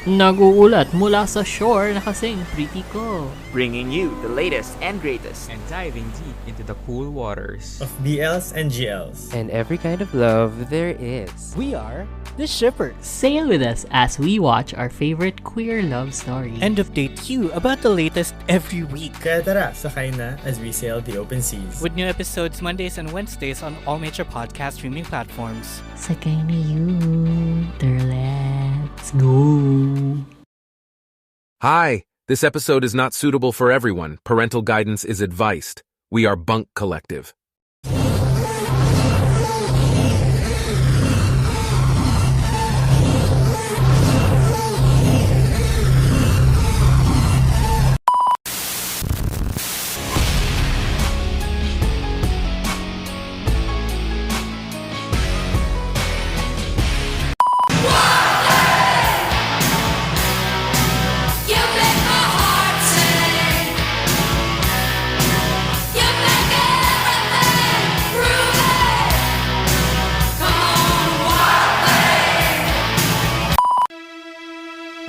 Naguulat mula sa shore na kasing pretty ko. Bringing you the latest and greatest. And diving deep into the cool waters of BLs and GLs. And every kind of love there is. We are the Shippers. Sail with us as we watch our favorite queer love stories. And update you about the latest every week. Kaya tara, sakay na as we sail the open seas. With new episodes Mondays and Wednesdays on all major podcast streaming platforms. Sakay na you, let's go. Hi, this episode is not suitable for everyone. Parental guidance is advised. We are Bunk Collective.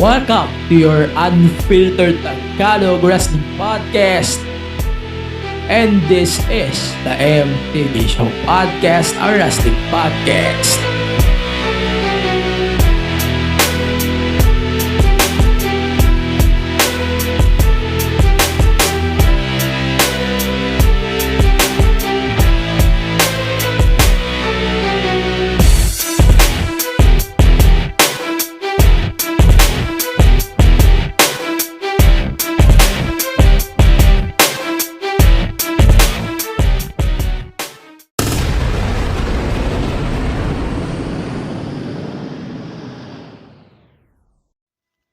Welcome to your Unfiltered Wrestling Podcast. And this is the MTV Show Podcast, a wrestling podcast.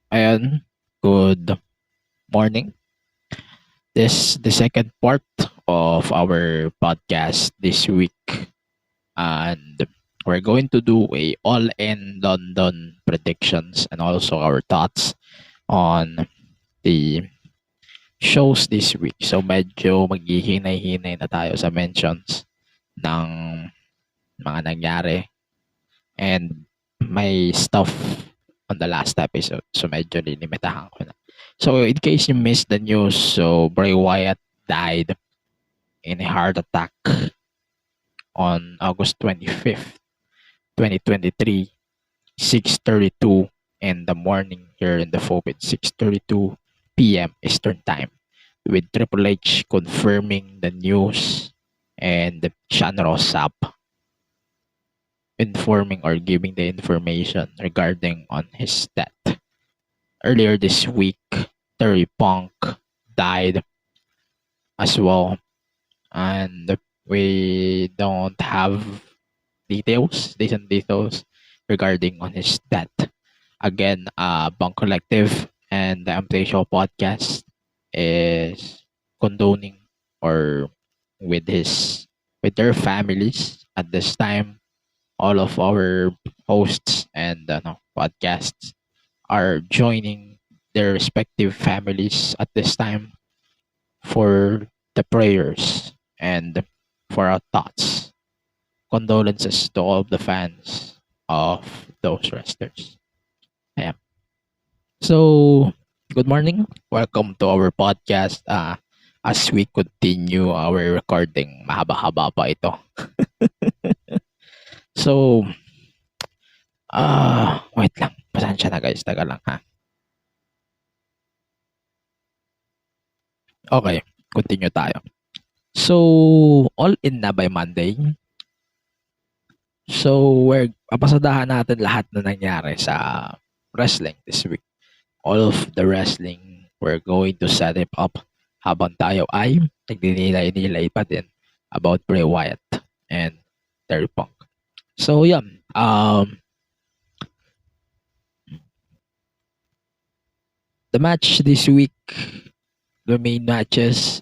Ayan, good morning. This is the second part of our podcast this week. And we're going to do a all-in London predictions and also our thoughts on the shows this week. So medyo maghihinay-hinay na tayo sa mentions ng mga nangyari. And may stuff on the last episode. So medyo lilimitahan ko na. So in case you missed the news, so Bray Wyatt died in a heart attack on August 25th, 2023, 6:32 in the morning here in the Philippines, 6:32 p.m. Eastern Time, with Triple H confirming the news and Sean Ross Sapp informing or giving the information regarding on his death. Earlier this week, Terry Punk died as well, and we don't have decent details regarding on his death. Again, Punk Collective and the MT Show Podcast is condoning or with their families at this time. All of our hosts and podcasts are joining their respective families at this time for the prayers and for our thoughts. Condolences to all of the fans of those wrestlers. Ayan. So, good morning. Welcome to our podcast. As we continue our recording, mahaba-haba pa ito. So, wait lang. Pasensya na guys. Taga lang ha. Okay. Continue tayo. So, all in na by Monday. So, papasadahan natin lahat na nangyari sa wrestling this week. All of the wrestling, we're going to set it up habang tayo ay nagdinilay-nilay pa din about Bray Wyatt and Terry Punk. So yeah, the match this week, the main matches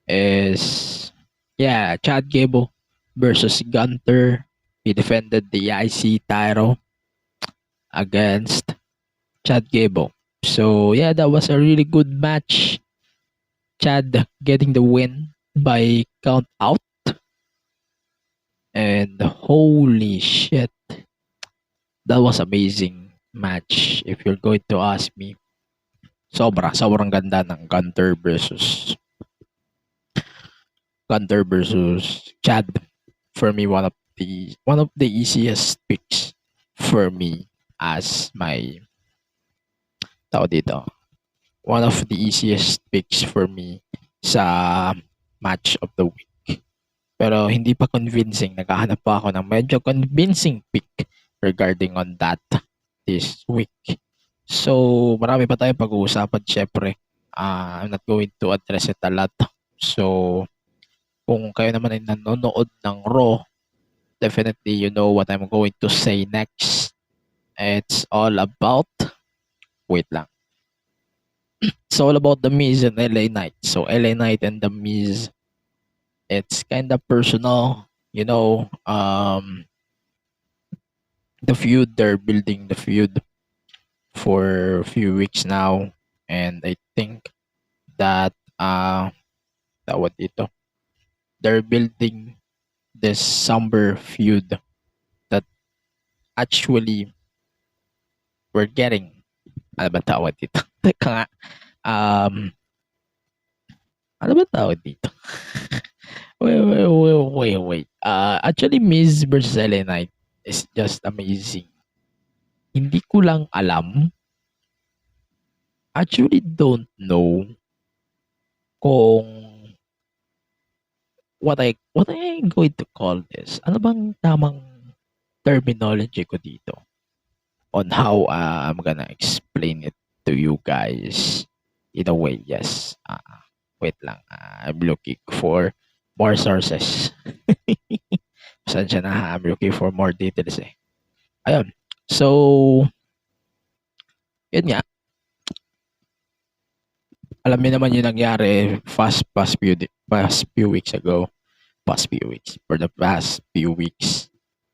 is Chad Gable versus Gunther. He defended the IC title against Chad Gable. So yeah, that was a really good match. Chad getting the win by count out. And holy shit, that was amazing match, if you're going to ask me, sobrang ganda ng Gunter versus Chad. For me, one of the easiest picks for me as my tao dito. One of the easiest picks for me sa match of the week. Pero hindi pa convincing. Naghahanap pa ako ng medyo convincing pick regarding on that this week. So, marami pa tayong pag-uusapan syempre. I'm not going to address it a lot. So, kung kayo naman ay nanonood ng Raw, definitely you know what I'm going to say next. It's all about, wait lang. It's all about The Miz and LA Knight. So, LA Knight and The Miz, it's kind of personal. You know, the feud, they're building the feud for a few weeks now. And I think that, tawag dito, they're building this somber feud that actually we're getting. Ano ba tawag dito? Teka nga. Ano ba tawag dito? Wait. Actually, Miz versus LA Knight is just amazing. Hindi ko lang alam. Actually, don't know kung what I going to call this. Ano bang tamang terminology ko dito on how I'm gonna explain it to you guys in a way. Yes. Wait lang. I'm looking for more sources. Pasensya na, I'm looking for more details eh. Ayun. So, yun nga. Alam niyo naman yung nangyari past few weeks ago. For the past few weeks.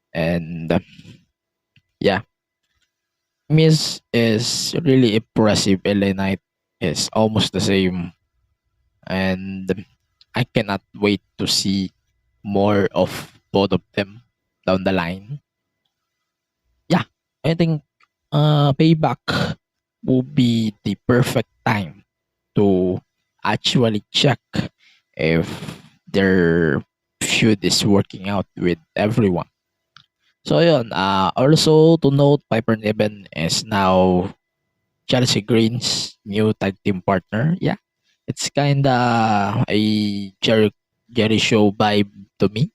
And, yeah. Miz is really impressive. LA Knight is almost the same. And I cannot wait to see more of both of them down the line. Yeah, I think Payback will be the perfect time to actually check if their feud is working out with everyone. So yun, also to note, Piper Niven is now Chelsea Green's new tag team partner. Yeah, it's kinda a Jerry Show vibe to me.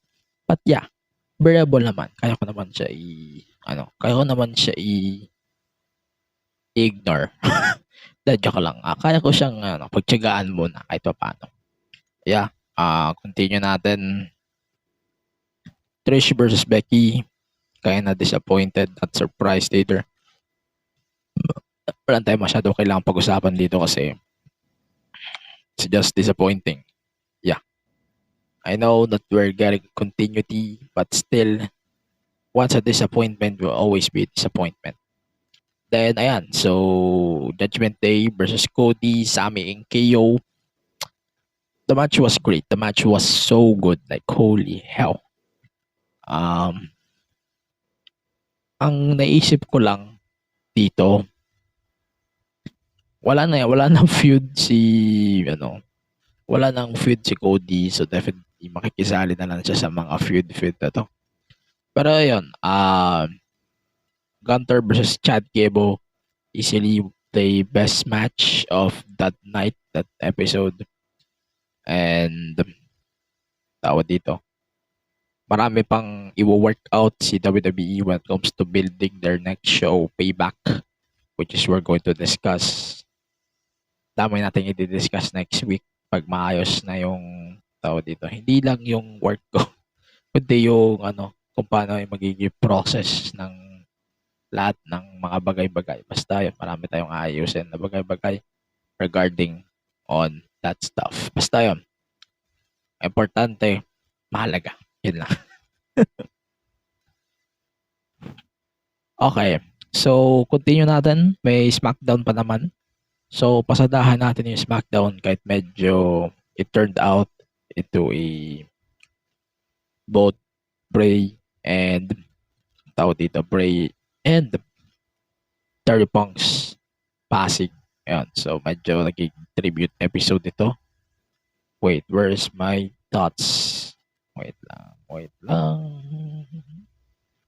But yeah, bearable naman. Kaya ko naman siya i-ignore. Joke lang. Kaya ko siyang pagtiyagaan muna kahit pa paano. Yeah, continue natin. Trish versus Becky. Kaya na disappointed at surprised either. Wala tayong masyado kailangang pag-usapan dito kasi it's just disappointing. Yeah. I know that we're getting continuity, but still, once a disappointment will always be a disappointment. Then, ayan. So, Judgment Day versus Cody, Sami, and KO. The match was great. The match was so good. Like, holy hell. Ang naisip ko lang dito, wala nang feud si Cody, so definitely makikisali na lang siya sa mga feud na to. Pero ayun, Gunter versus Chad Gable, easily the best match of that night, that episode. And tawag dito, marami pang i-work out si WWE when it comes to building their next show, Payback, which is we're going to discuss. Dami natin i-discuss next week pag maayos na yung tawag dito. Hindi lang yung work ko, kundi yung kung paano yung magiging process ng lahat ng mga bagay-bagay. Basta yun, marami tayong aayusin na bagay-bagay regarding on that stuff. Basta yun, importante, mahalaga. Yun lang. Okay. So, continue natin. May SmackDown pa naman. So, pasadahan natin yung SmackDown kahit medyo it turned out into a both Bray and Terry Punk's passing. Ayan. So, medyo naging tribute episode ito. Wait, where's my thoughts? Wait lang.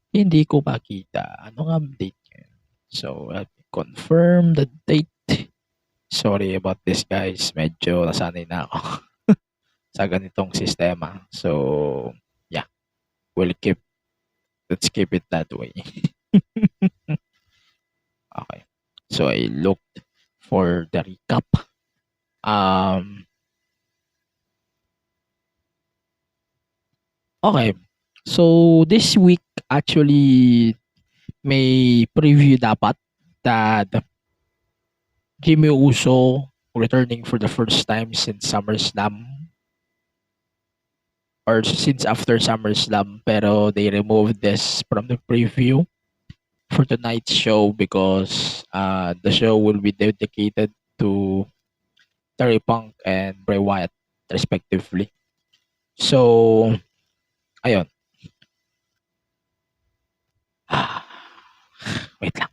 Hindi ko makita. Anong update ngayon? So, let me confirm the date. Sorry about this, guys. Medyo nasanay na ako sa ganitong sistema. So, yeah. Let's keep it that way. Okay. So, I looked for the recap. Okay. So, this week, actually, may preview dapat that Jimmy Uso returning for the first time since SummerSlam or since after SummerSlam, pero they removed this from the preview for tonight's show because the show will be dedicated to Terry Punk and Bray Wyatt respectively. So, ayun. Wait lang.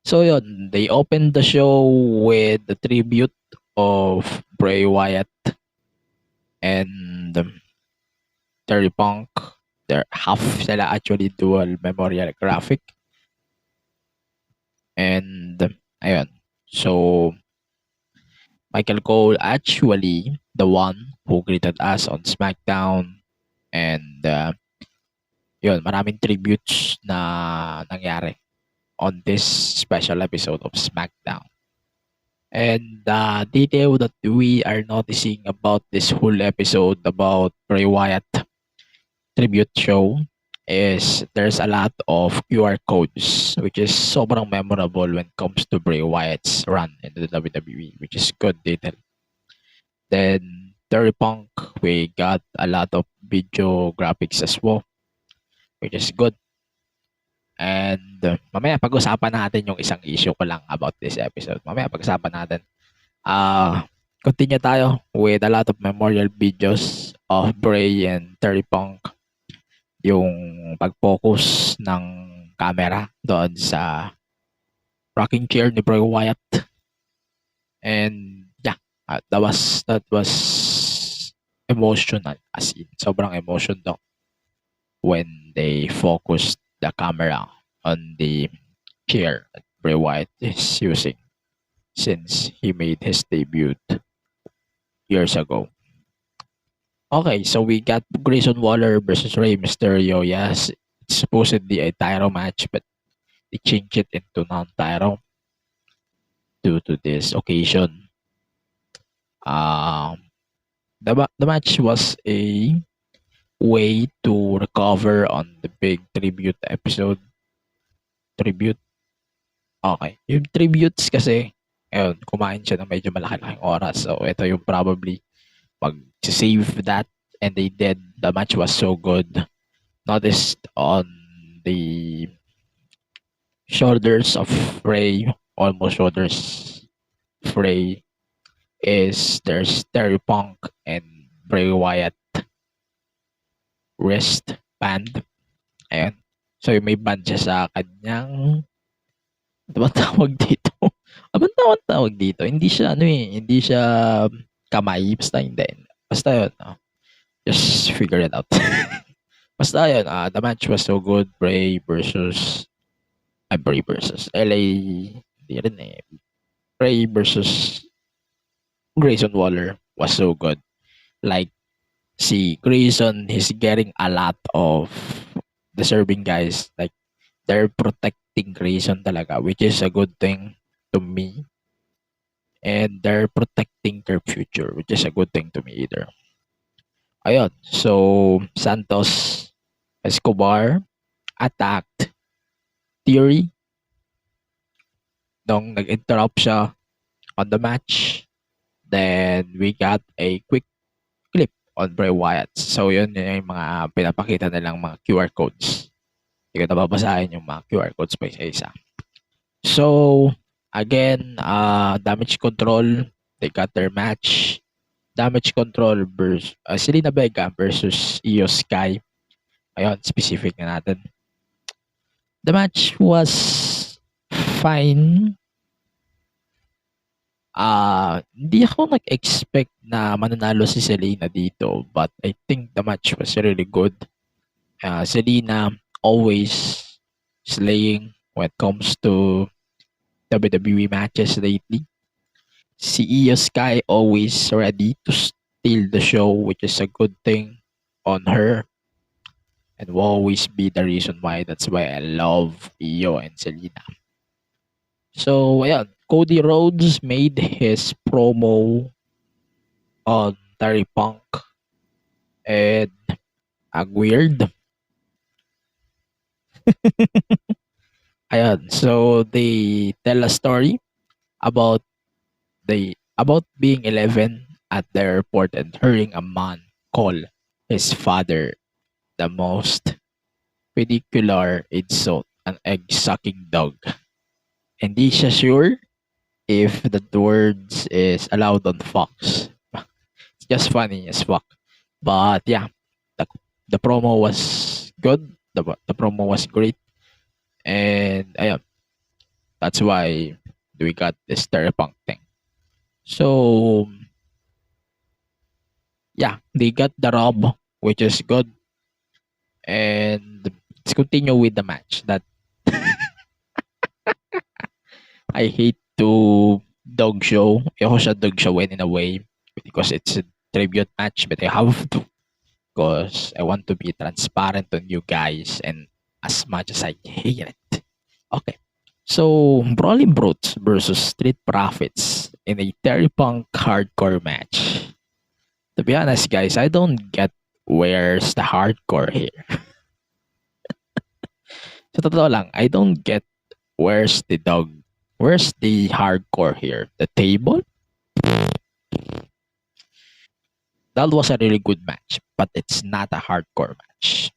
So yun, they opened the show with the tribute of Bray Wyatt and Terry Punk. They're half sila actually dual memorial graphic. And ayun. So Michael Cole actually the one who greeted us on SmackDown and yun, maraming tributes na nangyari on this special episode of SmackDown. And the detail that we are noticing about this whole episode about Bray Wyatt tribute show is there's a lot of QR codes, which is sobrang memorable when it comes to Bray Wyatt's run in the WWE, which is good detail. Then Terry Punk, we got a lot of video graphics as well, which is good. And mamaya pag-usapan natin yung isang issue ko lang about this episode. Mamaya pag-usapan natin. Continue tayo with a lot of memorial videos of Bray and Terry Punk. Yung pag-focus ng camera doon sa rocking chair ni Bray Wyatt. And yeah, that was emotional, as in sobrang emotion daw when they focused the camera on the chair that Bray Wyatt is using since he made his debut years ago. Okay, so we got Grayson Waller versus Rey Mysterio. Yes, it's supposedly a title match, but they changed it into non-title due to this occasion. The match was a way to recover on the big tribute episode. Tribute. Okay. Yung tributes kasi, ayun, kumain siya ng medyo malaki-laking oras. So, ito yung probably mag-save that. And they did. The match was so good. Noticed on the shoulders of Ray, almost shoulders of Ray, is there's Terry Punk and Bray Wyatt wristband. Ayan. So, yung may band siya sa kanyang ano ba tawag dito? Ano tawag dito? Hindi siya hindi siya kamay. Basta hindi. Basta yun. Just figure it out. Basta yun. The match was so good. Bray versus LA. Hindi rin eh. Bray versus Grayson Waller was so good. Like, si Grayson, he's getting a lot of deserving guys. Like, they're protecting Grayson talaga, which is a good thing to me. And they're protecting their future, which is a good thing to me either. Ayun. So, Santos Escobar attacked Theory nung nag-interrupt siya on the match. Then, we got a quick clip on Bray Wyatt. So, yun yung mga pinapakita nilang mga QR codes. Hindi ko nababasahin yung mga QR codes pa isa-isa. So, again, Damage Control, they got their match. Damage Control versus Selena Vega versus Io Sky. Ayun, specific na natin. The match was fine. Hindi ako nag-expect na mananalo si Selena dito, but I think the match was really good. Selena always slaying when it comes to WWE matches lately. Si Io Sky always ready to steal the show, which is a good thing on her, and will always be the reason why. That's why I love Io and Selena. So, ayan, Cody Rhodes made his promo on Terry Punk and weird. Ayan, so they tell a story about about being 11 at the airport and hearing a man call his father the most ridiculous insult, an egg-sucking dog. Hindi siya sure if the words is allowed on Fox. It's just funny as fuck. But yeah, the, the promo was good. The promo was great. And ayun, that's why we got this Terrapunk thing. So yeah, they got the rub, which is good. And let's continue with the match that I hate to dog show. Ayoko siya dog showin in a way because it's a tribute match, but I have to because I want to be transparent on you guys and as much as I hate it. Okay. So, Brawling Brutes versus Street Profits in a Terry Punk hardcore match. To be honest, guys, I don't get where's the hardcore here. Sa totoo lang, I don't get where's the hardcore here. The table? That was a really good match, but it's not a hardcore match.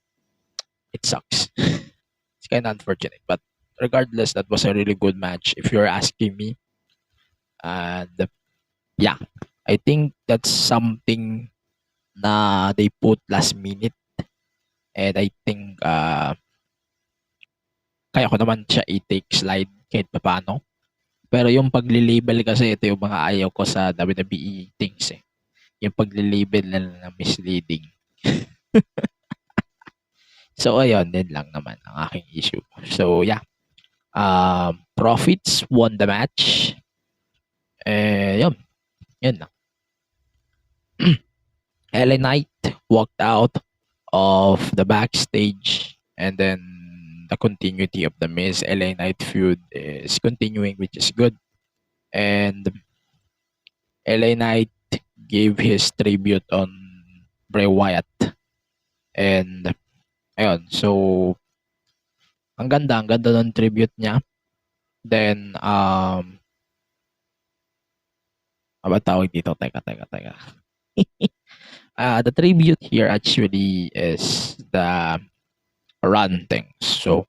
It sucks. It's kind of unfortunate, but regardless, that was a really good match if you're asking me. And yeah, I think that's something na they put last minute, and I think kaya ko naman siya i-take slide kahit paano. Pero yung pagli-label kasi ito yung mga ayaw ko sa WWE things eh. Yung pagli-label na misleading. So ayun, din lang naman ang aking issue. So yeah. Profits won the match. Yun lang. LA Knight walked out of the backstage, and then the continuity of the Miz LA Knight feud is continuing, which is good. And LA Knight gave his tribute on Bray Wyatt. And ayun, so ang ganda ng tribute niya. Then ano tawag dito? Teka. The tribute here actually is the run thing. So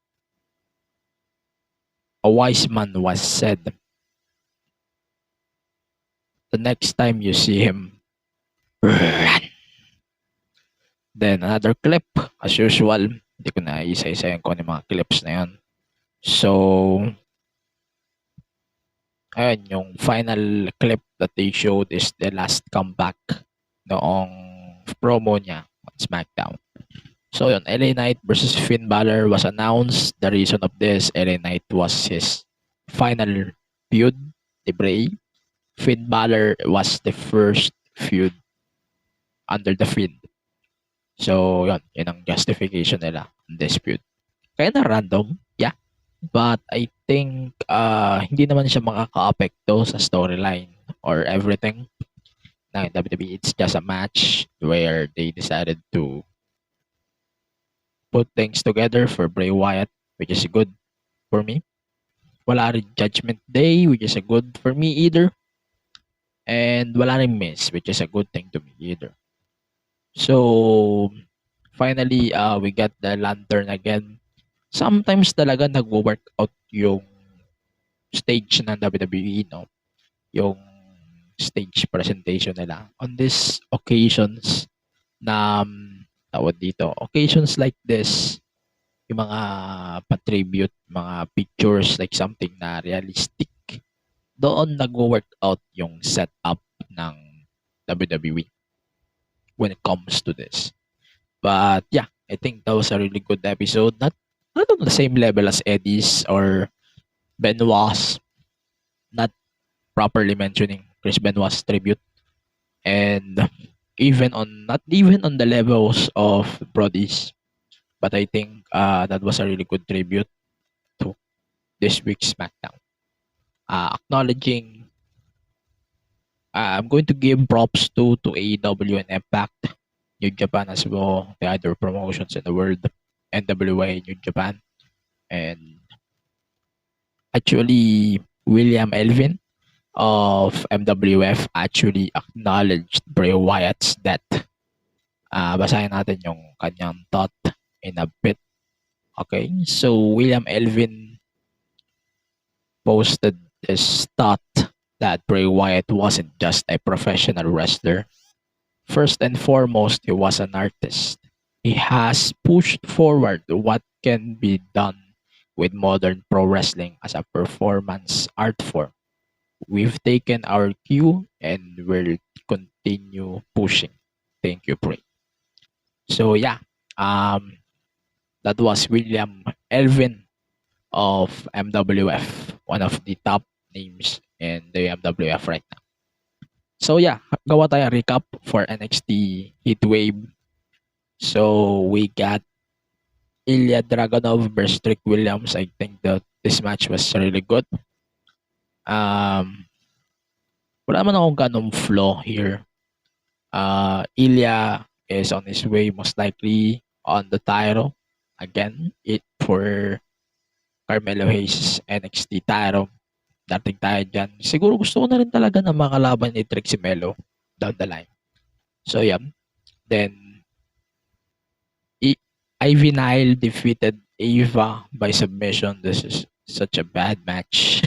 a wise man was said, the next time you see him, run. Then another clip, as usual. Hindi ko na isa-isa yung mga clips na yun. So ayun, yung final clip that they showed is the last comeback noong promo niya on SmackDown. So yun, LA Knight versus Finn Balor was announced. The reason of this, LA Knight was his final feud, the Bray. Finn Balor was the first feud under the Finn. So yun ang justification nila on this feud. Kaya na random, yeah. But I think hindi naman siya makaka-apekto sa storyline or everything na WWE. It's just a match where they decided to put things together for Bray Wyatt, which is good for me. Wala rin Judgment Day, which is a good for me either. And wala rin Miz, which is a good thing to me either. So finally, we got the lantern again. Sometimes talaga nagwo-work out yung stage ng WWE, no? Yung stage presentation nila. On these occasions na tawag dito, occasions like this, yung mga pa-tribute, mga pictures, like something na realistic. Doon nag-workout yung setup ng WWE when it comes to this. But yeah, I think that was a really good episode. Not on the same level as Eddie's or Benoit's. Not properly mentioning Chris Benoit's tribute. And not even on the levels of Brody's. But I think that was a really good tribute to this week's SmackDown. Acknowledging, I'm going to give props to AEW and Impact, New Japan as well, the other promotions in the world, NWA, New Japan, and actually William Elvin of MWF actually acknowledged Bray Wyatt's death. Basahin natin yung kanyang thought in a bit. Okay, so William Elvin posted this thought that Bray Wyatt wasn't just a professional wrestler. First and foremost, he was an artist. He has pushed forward what can be done with modern pro wrestling as a performance art form. We've taken our cue and will continue pushing. Thank you, Bray. So yeah, that was William Elvin of MWF, one of the top names in the MWF right now. So yeah, gawa tayong recap for NXT Heatwave. So we got Ilya Dragunov versus Trick Williams. I think that this match was really good. Wala man akong ganong flaw here. Ilya is on his way most likely on the title again for Carmelo Hayes NXT title. Dating tayo dyan. Siguro gusto ko na rin talaga na makalaban ni Trick si Melo down the line. So yeah. Then Ivy Nile defeated Ava by submission. This is such a bad match.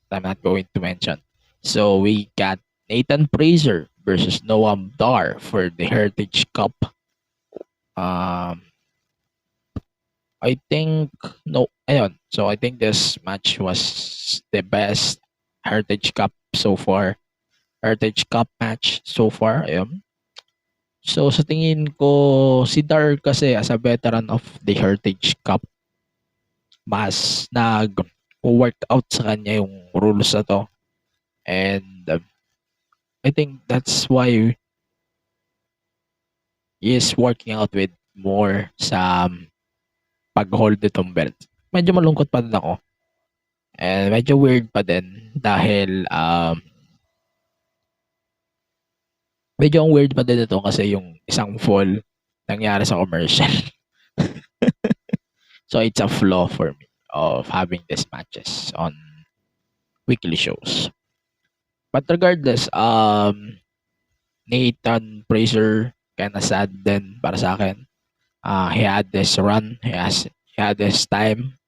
I'm not going to mention. So we got Nathan Fraser versus Noam Dar for the Heritage Cup. I think So I think this match was the best Heritage Cup so far. Heritage Cup match so far. Ayun. So sa tingin ko, si Dar kasi as a veteran of the Heritage Cup, mas nag-workout sa kanya yung rules na to. And I think that's why he is working out with more sa pag-hold itong belt. Medyo malungkot pa din ako. And medyo weird pa din dahil medyo ang weird pa din ito kasi yung isang fall nangyari sa commercial. So it's a flaw for me of having these matches on weekly shows. But regardless, Nathan Fraser kinda sad din para sa akin. He had this run, he had this time.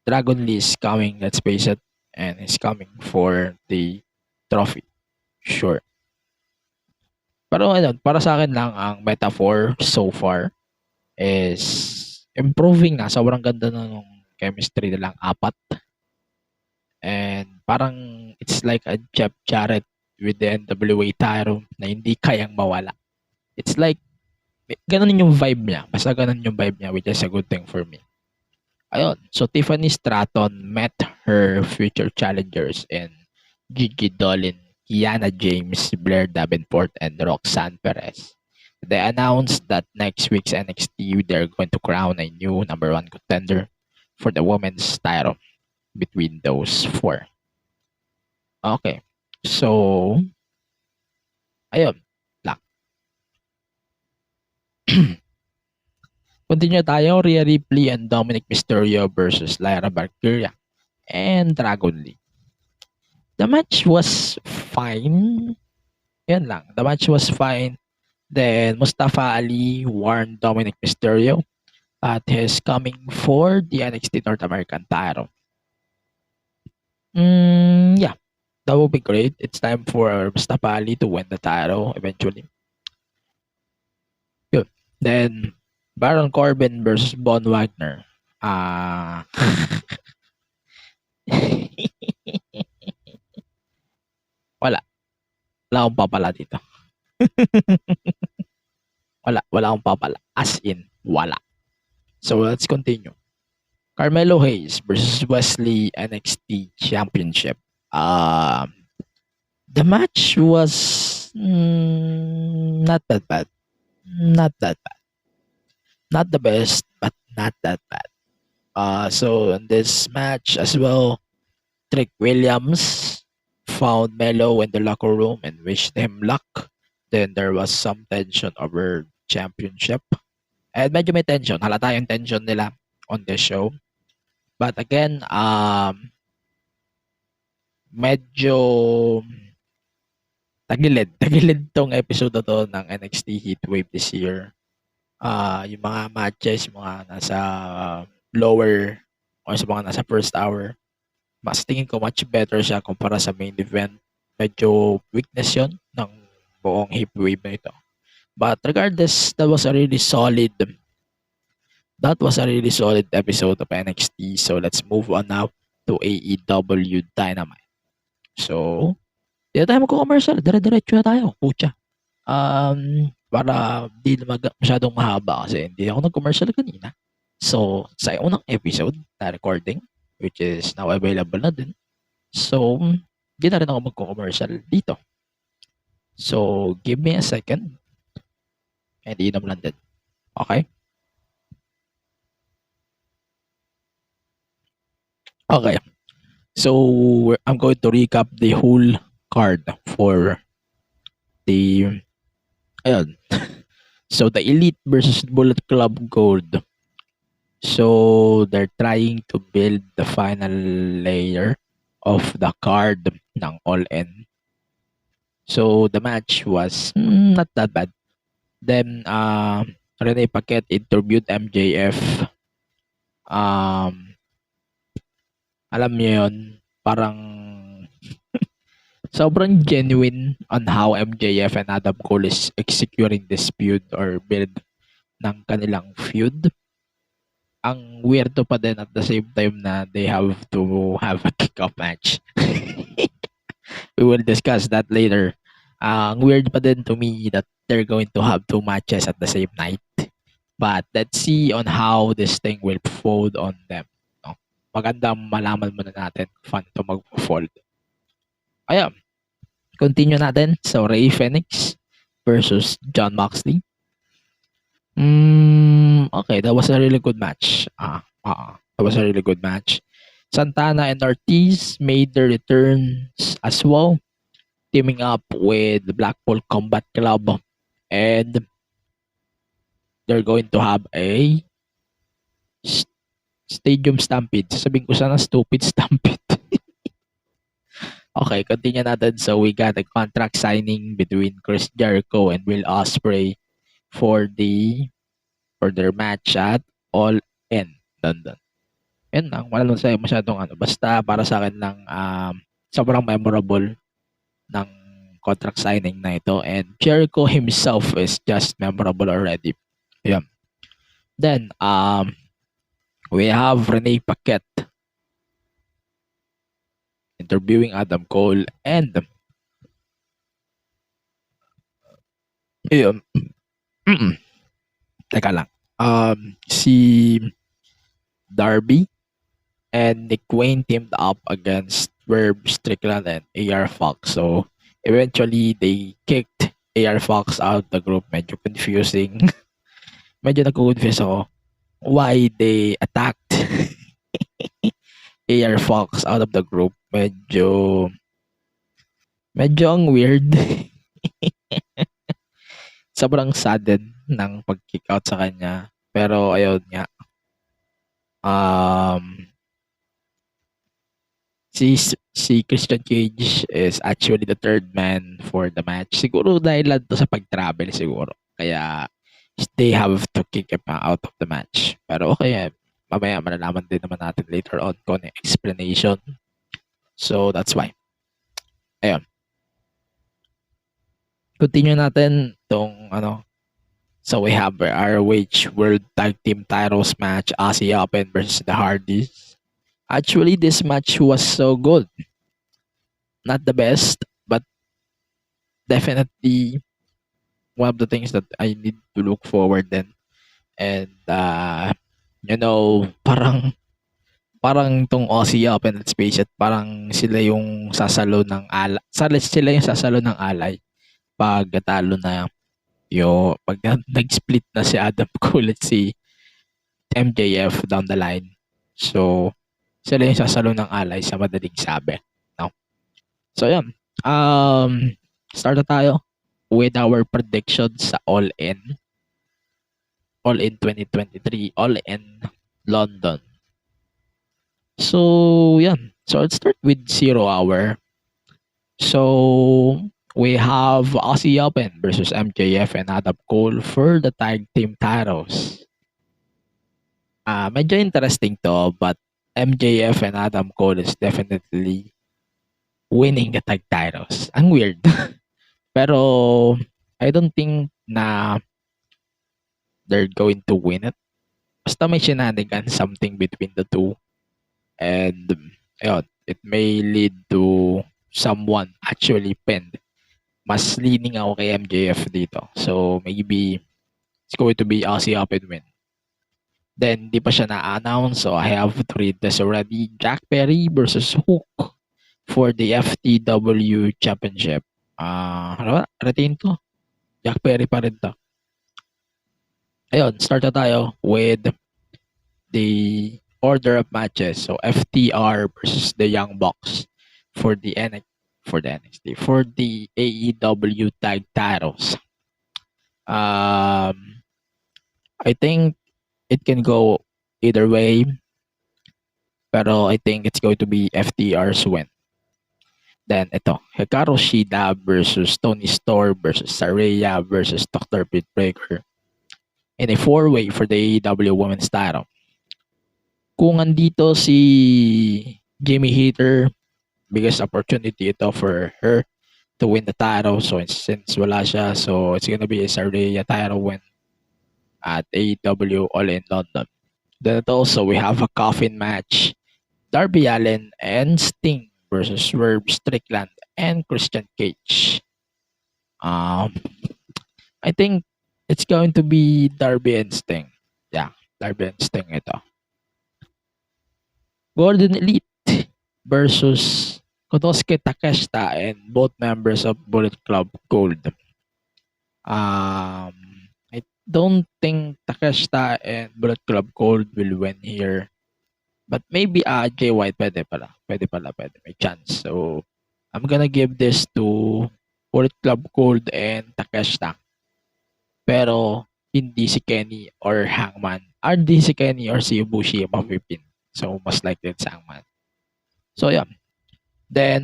Dragon Lee is coming, let's face it, and he's coming for the trophy. Sure. Pero para sa akin lang ang metaphor so far is improving na. Sobrang ganda na ng chemistry nilang apat. And parang it's like a Jeff Jarrett with the NWA title na hindi kayang mawala. It's like ganun yung vibe niya. Basta ganun yung vibe niya, which is a good thing for me. Ayun. So Tiffany Stratton met her future challengers in Gigi Dolan, Kiana James, Blair Davenport, and Roxanne Perez. They announced that next week's NXT, they're going to crown a new number one contender for the women's title between those four. Okay. So, ayun. Continue tayo. Rhea Ripley and Dominic Mysterio versus Lyra Valkyria and Dragon Lee. The match was fine. Yan lang. The match was fine. Then Mustafa Ali warned Dominic Mysterio that he's coming for the NXT North American title. Yeah. That would be great. It's time for Mustafa Ali to win the title eventually. Good. Then Baron Corbin versus Von Wagner. Ah. Wala. Wala akong papala dito. Wala akong papala. As in, wala. So, let's continue. Carmelo Hayes versus Wesley NXT Championship. The match was not that bad. Not that bad. Not the best, but not that bad. So in this match as well, Trick Williams found Melo in the locker room and wished him luck. Then there was some tension over championship. And medyo may tension. Halata yung tension nila on this show. But again, medyo tagilid tong episode na to ng NXT Heatwave this year. Yung mga matches, mga nasa lower o sa mga nasa first hour, mas tingin ko much better siya kumpara sa main event. Medyo weakness yun ng buong Heatwave na ito. But regardless, that was a really solid episode of NXT. So let's move on now to AEW Dynamite. So, di na tayo magko-commercial. Dire-diretso na tayo. Pucha. Para di na masyadong mahaba kasi hindi ako nag-commercial kanina. So, sa unang episode na recording, which is now available na din. So, di na rin ako magko-commercial dito. So, give me a second. And inom lang din. Okay? Okay. So, I'm going to recap the whole card for the ayun. So, the Elite versus Bullet Club Gold. So, they're trying to build the final layer of the card ng All-In. So, the match was not that bad. Then, Rene Paquette interviewed MJF. Alam niyo yun, parang sobrang genuine on how MJF and Adam Cole is executing this feud or build ng kanilang feud. Ang weirdo pa din at the same time na they have to have a kick-off match. We will discuss that later. Ang weird pa din to me that they're going to have two matches at the same night. But let's see on how this thing will fold on them. No? Maganda malaman muna natin kung ito mag-fold. Ayan. Continue natin. So, Rey Fenix versus John Moxley. Okay, that was a really good match. That was a really good match. Santana and Ortiz made their returns as well, teaming up with the Blackpool Combat Club, and they're going to have a Stadium Stampede. Sabihin ko sana stupid stampede. Okay, continue natin. So we got a contract signing between Chris Jericho and Will Ospreay for their match at All In London. Yan lang, wala lang sa'yo masyadong basta para sa akin lang sobrang memorable ng contract signing na ito, and Jericho himself is just memorable already. Yeah. Then we have Rene Paquette interviewing Adam Cole, and teka lang, si Darby and Nick Wayne teamed up against Swerve Strickland and AR Fox. So eventually they kicked AR Fox out of the group. Medyo confusing. Medyo nag-confuse ako why they attacked AR Fox out of the group. Medyo ang weird. Sobrang sudden ng pag-kick out sa kanya. Pero ayun nga. Si Christian Cage is actually the third man for the match. Siguro dahil lang to sa pag-travel siguro. Kaya they have to kick him out of the match. Pero okay, mamaya malalaman din naman natin later on kung ano explanation. So that's why. Ayun. Continue natin tong So we have our ROH World Tag Team Titles match, Aussie Open versus the Hardys. Actually, this match was so good. Not the best, but definitely one of the things that I need to look forward then. And parang tong Aussie Open, let's face it, parang sila yung sasalo ng alay. Sila yung sasalo ng alay pag talo na pag nag-split na si Adam Cole at si MJF down the line. So, sila yung sasalo ng alay sa madaling sabi. No? So, yan. Start na tayo with our predictions sa All In 2023, All In London. So, yan. So, let's start with 0 Hour. So, we have Aussie Open versus MJF and Adam Cole for the tag team titles. Medyo interesting to, but MJF and Adam Cole is definitely winning the tag titles. Ang weird. Pero, I don't think na they're going to win it. Basta may shenanigans, something between the two. And, it may lead to someone actually pinned. Mas leaning ako kay MJF dito. So, maybe it's going to be Aussie Open win. Then, di pa siya na-announce. So, I have to read this already. Jack Perry versus Hook for the FTW Championship. Retain to. Jack Perry pa rin to. Ayun, start na tayo with the order of matches. So, FTR versus the Young Bucks for the NXT, for the AEW tag titles. I think it can go either way, pero I think it's going to be FTR's win. Then ito, Hikaru Shida versus Tony Storm versus Saraya versus Dr. Britt Baker in a 4-way for the AEW Women's title. Kung andito si Jamie Hayter, biggest opportunity ito for her to win the title. So since wala siya, so it's gonna be a Saraya title win at AEW All In London. Then also we have a coffin match. Darby Allin and Sting versus Swerve Strickland and Christian Cage. I think it's going to be Darby and Sting. Yeah, Darby and Sting ito. Golden Elite versus Konosuke Takeshita and both members of Bullet Club Gold. I don't think Takeshita and Bullet Club Gold will win here. But maybe Jay White pwede. May chance. So, I'm gonna give this to Bullet Club Gold and Takeshita. Pero, hindi si Kenny or Hangman. Hindi si Kenny or si Ibushi yung mapipin. So, mas likely it's Hangman. So, yeah. Then,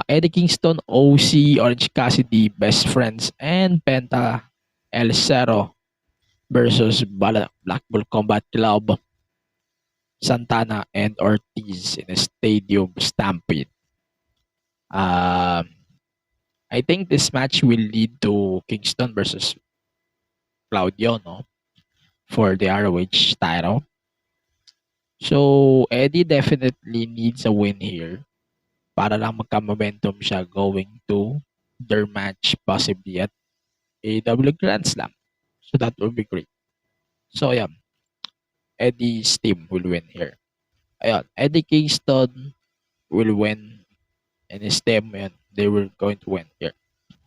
Eddie Kingston, OC, Orange Cassidy, Best Friends, and Penta El Cerro versus Blackpool Combat Club, Santana, and Ortiz in a stadium stampede. I think this match will lead to Kingston versus Claudio, no? For the ROH title. So, Eddie definitely needs a win here para lang magka-momentum siya going to their match possibly at AEW Grand Slam. So, that would be great. So, yeah. Eddie's team will win here. Ayun, Eddie Kingston will win and his team, they will going to win here.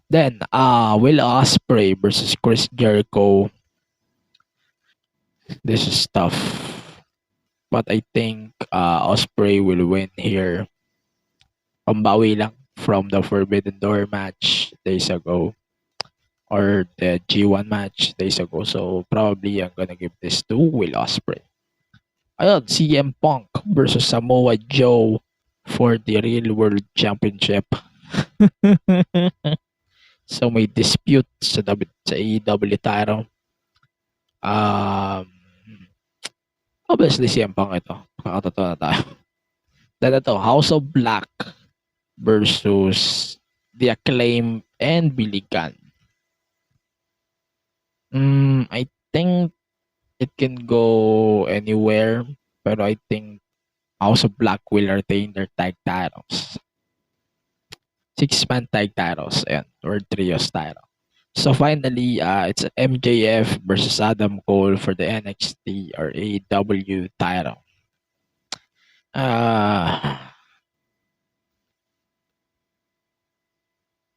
Then, Will Ospreay versus Chris Jericho. This is tough. But I think Ospreay will win here. Pambawi lang from the Forbidden Door match days ago. Or the G1 match days ago. So, probably I'm gonna give this to Will Ospreay. Ayun, CM Punk versus Samoa Joe for the Real World Championship. So, may dispute sa AEW title. Obviously, CM Punk ito. Makakatotoo na tayo. Then ito, House of Black versus The Acclaim and Billy Gunn. I think it can go anywhere, pero I think House of Black will retain their tag titles. 6-man tag titles and or trios title. So finally, it's MJF versus Adam Cole for the NXT or AEW title.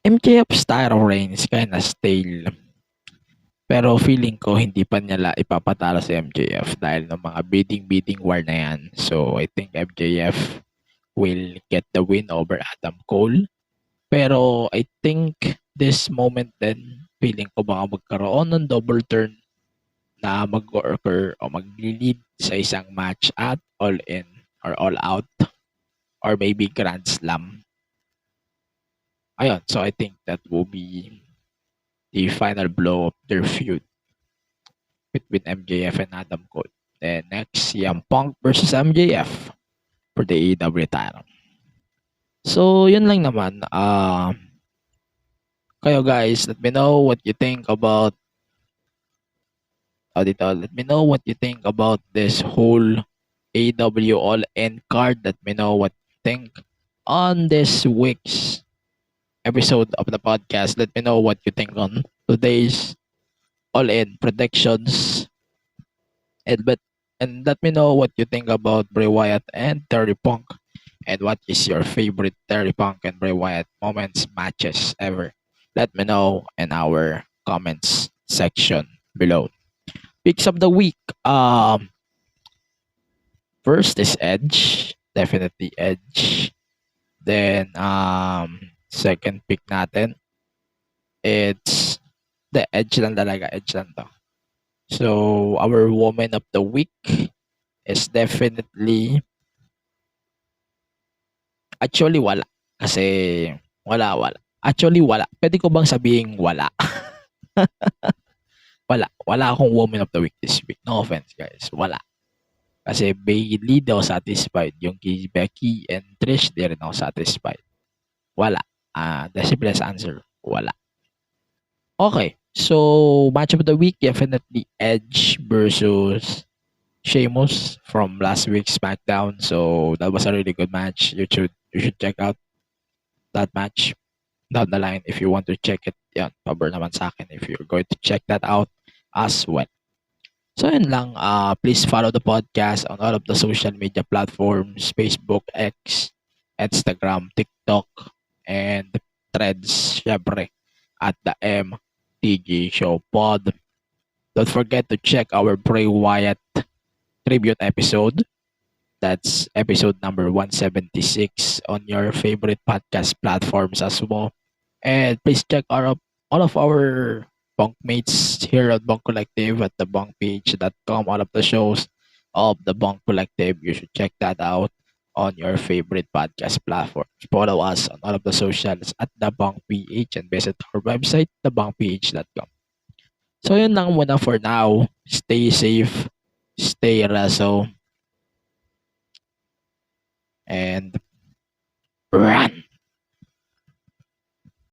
MJF's title reign is kinda stale. Pero feeling ko hindi pa nila ipapatalo si MJF dahil ng mga bidding war na yan. So I think MJF will get the win over Adam Cole. Pero I think this moment din, feeling ko baka magkaroon ng double turn na mag-occur o mag-lead sa isang match at All In or All Out or maybe Grand Slam. Ayun, so I think that will be the final blow of their feud between MJF and Adam Cole. Then next, CM Punk versus MJF for the AEW title. So, yun lang naman. Kayo guys, let me know what you think about let me know what you think about this whole AEW All-In card. Let me know what you think on this week's episode of the podcast. Let me know what you think on today's All-In predictions. And let me know what you think about Bray Wyatt and Terry Punk. And what is your favorite Terry Punk and Bray Wyatt moments, matches ever? Let me know in our comments section below. Picks of the week. First is Edge. Definitely Edge. Then second pick natin, it's the Edge lang talaga. Edge lang to. So our woman of the week is definitely actually wala. Kasi wala. Actually wala. Pwede ko bang sabihin wala? Wala akong woman of the week this week. No offense guys. Wala. Kasi Bailey daw satisfied. Yung kay Becky and Trish, di rin ako satisfied. Wala. The simplest answer, wala. Okay. So, match of the week, definitely Edge versus Sheamus from last week's SmackDown. So, that was a really good match. You should check out that match down the line if you want to check it. Yan, pabor naman sa akin if you're going to check that out as well. So yun lang, please follow the podcast on all of the social media platforms, Facebook, X, Instagram, TikTok, and Threads, syempre, at the MTG Show Pod. Don't forget to check our Bray Wyatt tribute episode. That's episode number 176 on your favorite podcast platforms as well. And please check all of our bunkmates here at Bunk Collective at the bunkpage.com. All of the shows of the Bunk Collective, you should check that out on your favorite podcast platforms. Follow us on all of the socials at the Bunk PH and visit our website, thebunkph.com. So yun lang muna for now. Stay safe, stay raso, and run!